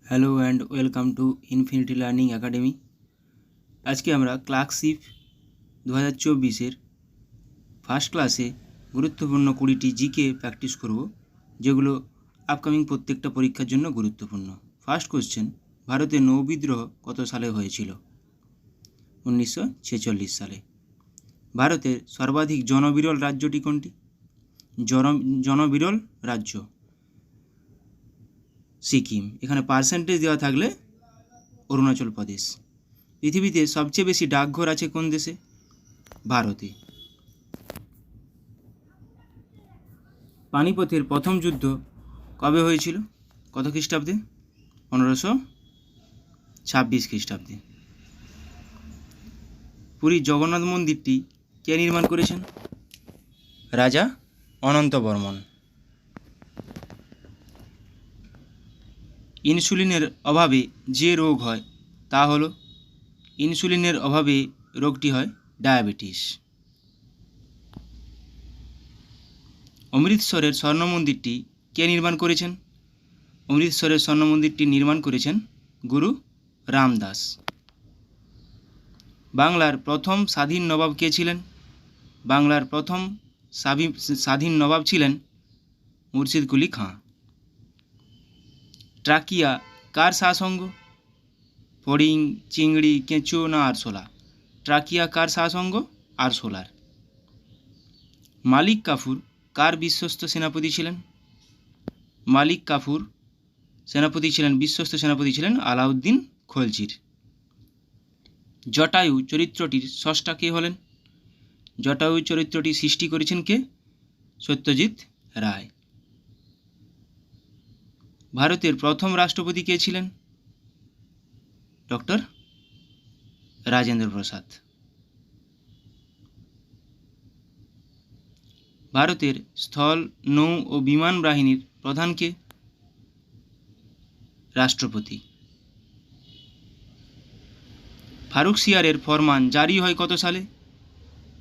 Hello and welcome to infinity learning academy. আজকে আমরা clerkship 2024-এর first ক্লাসে গুরুত্বপূর্ণ 20টি জিকে প্র্যাকটিস করব, যেগুলো আপকামিং প্রত্যেকটা পরীক্ষার জন্য গুরুত্বপূর্ণ। ফার্স্ট কোশ্চেন, ভারতের নৌবিদ্রোহ কত সালে হয়েছিল? 1946 সালে। ভারতের সর্বাধিক জনবিরল রাজ্যটি কোনটি? জনবিরল রাজ্য সিকিম। এখানে পার্সেন্টেজ দেওয়া থাকলে অরুণাচল প্রদেশ। পৃথিবীতে সবচেয়ে বেশি ডাকঘর আছে কোন দেশে? ভারতে। পানিপথের প্রথম যুদ্ধ কবে হয়েছিল? কত খ্রিস্টাব্দে? 1526 খ্রিস্টাব্দে। পুরীর জগন্নাথ মন্দিরটি কে নির্মাণ করেছেন? রাজা অনন্ত বর্মন। ইনসুলিনের অভাবে যে রোগ হয় তা হলো? ইনসুলিনের অভাবে রোগটি হয় ডায়াবেটিস। অমৃতসরের স্বর্ণ মন্দিরটি কে নির্মাণ করেছেন? অমৃতসরের স্বর্ণ মন্দিরটি নির্মাণ করেছেন গুরু রামদাস। বাংলার প্রথম স্বাধীন নবাব কে ছিলেন? বাংলার প্রথম স্বাধীন নবাব ছিলেন মুর্শিদ কুলি খাঁ। ট্রাকিয়া কার শাসঙ্গ? ফড়িং, চিংড়ি, কেঁচো না আরশোলা? ট্রাকিয়া কার শাসঙ্গ? আরশোলার। মালিক কাফুর কার বিশ্বস্ত সেনাপতি ছিলেন? মালিক কাফুর বিশ্বস্ত সেনাপতি ছিলেন আলাউদ্দিন খলজির। জটায়ু চরিত্রটির স্রষ্টা কে হলেন? জটায়ু চরিত্রটি সৃষ্টি করেছেন কে? সত্যজিৎ রায়। ভারতের প্রথম রাষ্ট্রপতি কে ছিলেন? ডক্টর রাজেন্দ্র প্রসাদ। ভারতের স্থল, নৌ ও বিমান বাহিনীর প্রধান কে? রাষ্ট্রপতি। ফারুকসিয়ারের ফরমান জারি হয় কত সালে?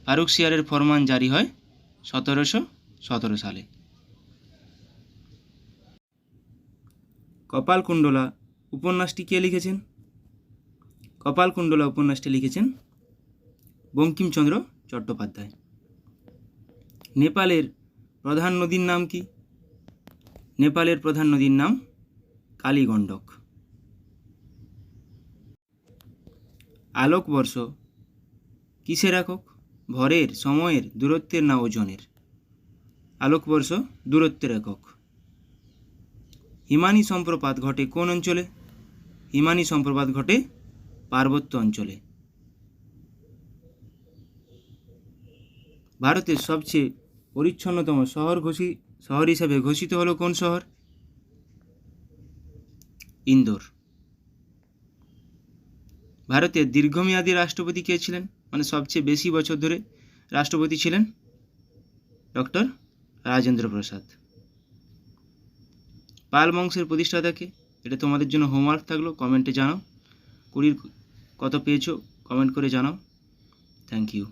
ফারুকসিয়ারের ফরমান জারি হয় 1717 সালে। কপালকুণ্ডলা উপন্যাসটি কে লিখেছেন? কপালকুণ্ডলা উপন্যাসটি লিখেছেন বঙ্কিমচন্দ্র চট্টোপাধ্যায়। নেপালের প্রধান নদীর নাম কি? নেপালের প্রধান নদীর নাম কালীগণ্ডক। আলোকবর্ষ কিসের একক? ভরের, সময়ের, দূরত্বের না ওজনের? আলোকবর্ষ দূরত্বের একক। হিমানী সম্প্রপাত ঘটে কোন অঞ্চলে? হিমানী সম্প্রপাত ঘটে পার্বত্য অঞ্চলে। ভারতের সবচেয়ে পরিচ্ছন্নতম শহর হিসেবে ঘোষিত হলো কোন শহর? ইন্দোর। ভারতের দীর্ঘমেয়াদী রাষ্ট্রপতি কে ছিলেন? সবচেয়ে বেশি বছর ধরে রাষ্ট্রপতি ছিলেন ডক্টর রাজেন্দ্র প্রসাদ। পাল বংশের প্রতিষ্ঠাতা কে? এটা তোমাদের জন্য হোমওয়ার্ক থাকলো, কমেন্টে জানাও। 20 কত পেয়েছো কমেন্ট করে জানাও। Thank you.